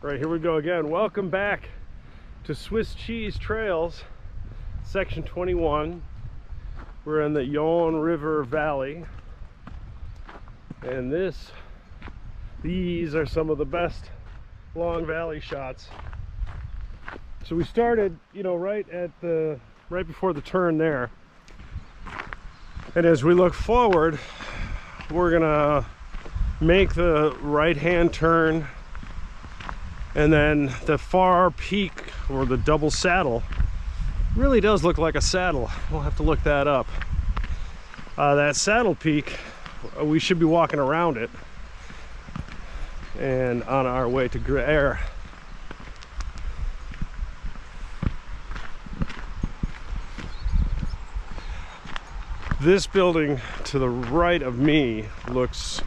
Right, here we go again. Welcome back to Swiss Cheese Trails, section 21. We're in the Jaun River Valley, and these are some of the best long valley shots. So we started, right before the turn there, and as we look forward, we're gonna make the right-hand turn. And then the far peak, or the double saddle, really does look like a saddle. We'll have to look that up. That saddle peak, we should be walking around it and on our way to Gruyères. This building to the right of me looks,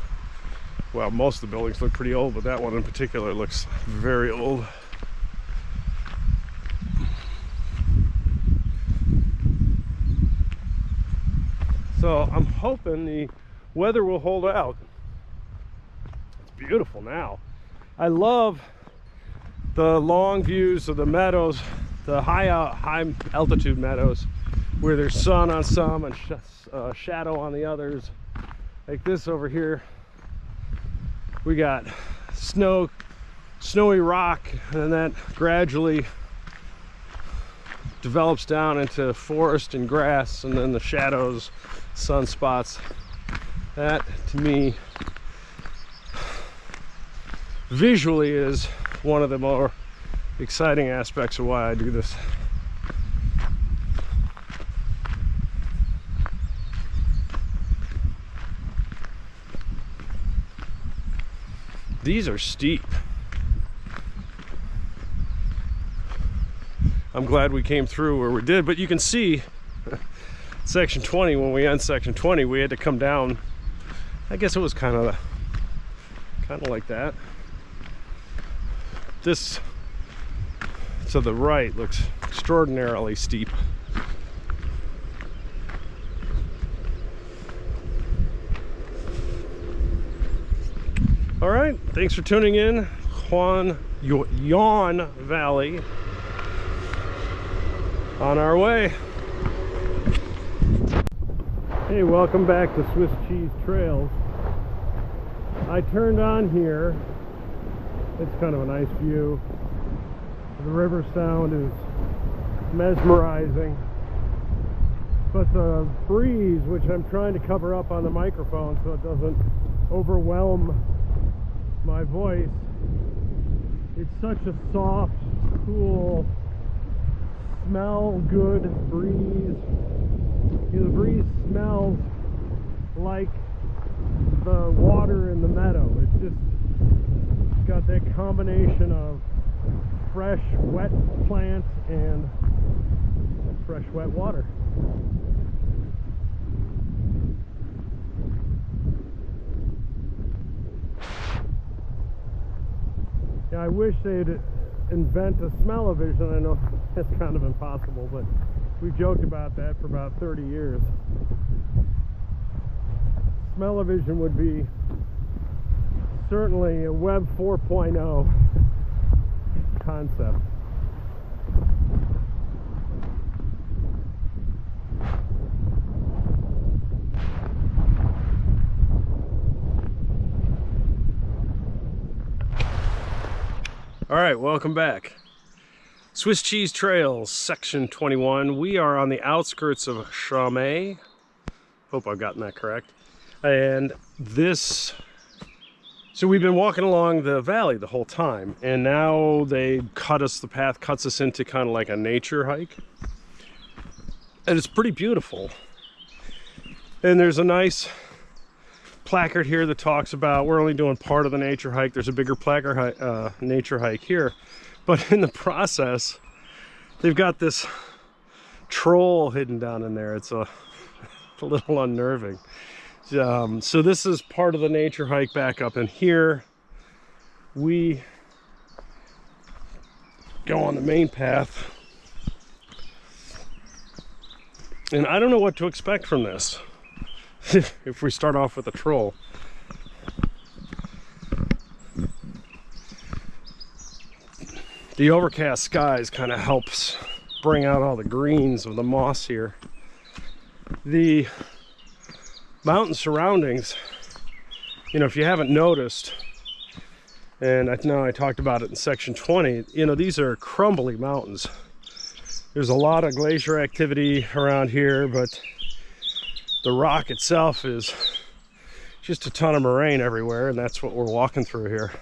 well, most of the buildings look pretty old, but that one in particular looks very old. So I'm hoping the weather will hold out. It's beautiful now. I love the long views of the meadows, the high altitude meadows, where there's sun on some and shadow on the others. Like this over here. We got snowy rock, and that gradually develops down into forest and grass, and then the shadows, sunspots. That, to me, visually is one of the more exciting aspects of why I do this. These are steep. I'm glad we came through where we did, but you can see section 20, when we end section 20, we had to come down. I guess it was kind of like that. This to the right looks extraordinarily steep. All right, thanks for tuning in. Jaun Valley. On our way. Hey, welcome back to Swiss Cheese Trails. I turned on here. It's kind of a nice view. The river sound is mesmerizing. But the breeze, which I'm trying to cover up on the microphone so it doesn't overwhelm my voice, it's such a soft, cool, smell good breeze. The breeze smells like the water in the meadow. It's just got that combination of fresh, wet plants and fresh, wet water. Yeah, I wish they'd invent a smell-o-vision. I know that's kind of impossible, but we've joked about that for about 30 years. Smell-o-vision would be certainly a Web 4.0 concept. All right, welcome back. Swiss Cheese Trails, section 21. We are on the outskirts of Jaun. Hope I've gotten that correct. And so we've been walking along the valley the whole time, and now the path cuts us into kind of like a nature hike. And it's pretty beautiful. And there's a nice placard here that talks about we're only doing part of the nature hike. There's a bigger placard nature hike here, but in the process they've got this troll hidden down in there. It's a little unnerving. So this is part of the nature hike back up, and here we go on the main path, and I don't know what to expect from this. If we start off with a troll. The overcast skies kind of helps bring out all the greens of the moss here. The mountain surroundings, you know, if you haven't noticed, and I know I talked about it in section 20, you know, these are crumbly mountains. There's a lot of glacier activity around here, but the rock itself is just a ton of moraine everywhere, and that's what we're walking through here.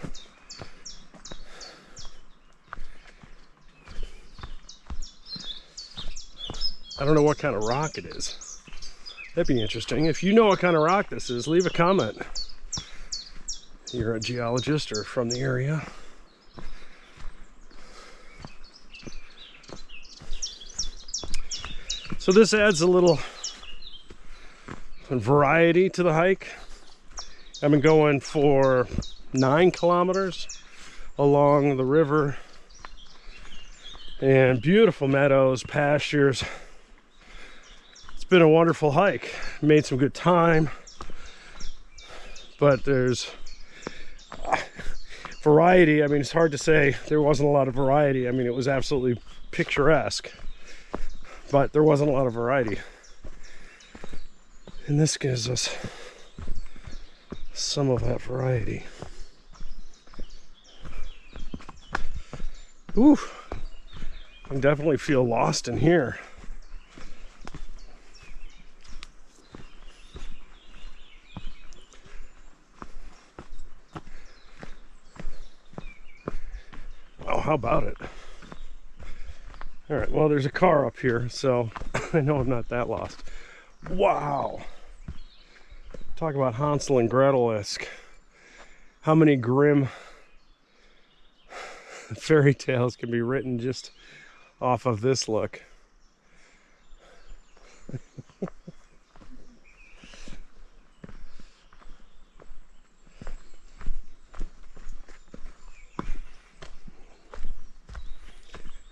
I don't know what kind of rock it is. That'd be interesting. If you know what kind of rock this is, leave a comment. You're a geologist or from the area. So this adds a little variety to the hike. I've been going for 9 kilometers along the river, and beautiful meadows, pastures. It's been a wonderful hike. Made some good time, but there's variety. I mean, it's hard to say there wasn't a lot of variety. I mean, it was absolutely picturesque, but there wasn't a lot of variety. And this gives us some of that variety. Ooh, I can definitely feel lost in here. Wow, how about it? All right, well, there's a car up here, so I know I'm not that lost. Wow. Talk about Hansel and Gretel-esque. How many grim fairy tales can be written just off of this look?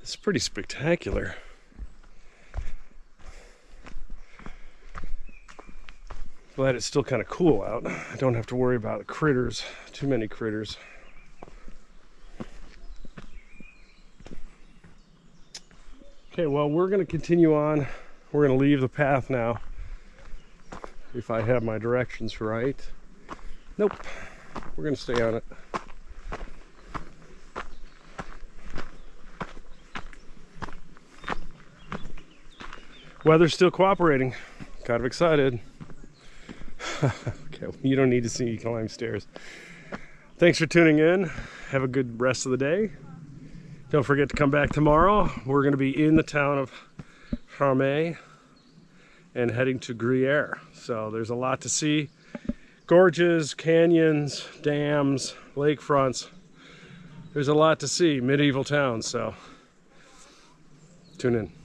It's pretty spectacular. Glad it's still kind of cool out. I don't have to worry about critters, too many critters. Okay, well, we're going to continue on. We're going to leave the path now. If I have my directions right. Nope. We're going to stay on it. Weather's still cooperating. Kind of excited. Okay, well, you don't need to see me climb stairs. Thanks for tuning in. Have a good rest of the day. Don't forget to come back tomorrow. We're going to be in the town of Jaun and heading to Gruyères. So there's a lot to see. Gorges, canyons, dams, lakefronts. There's a lot to see. Medieval towns, so tune in.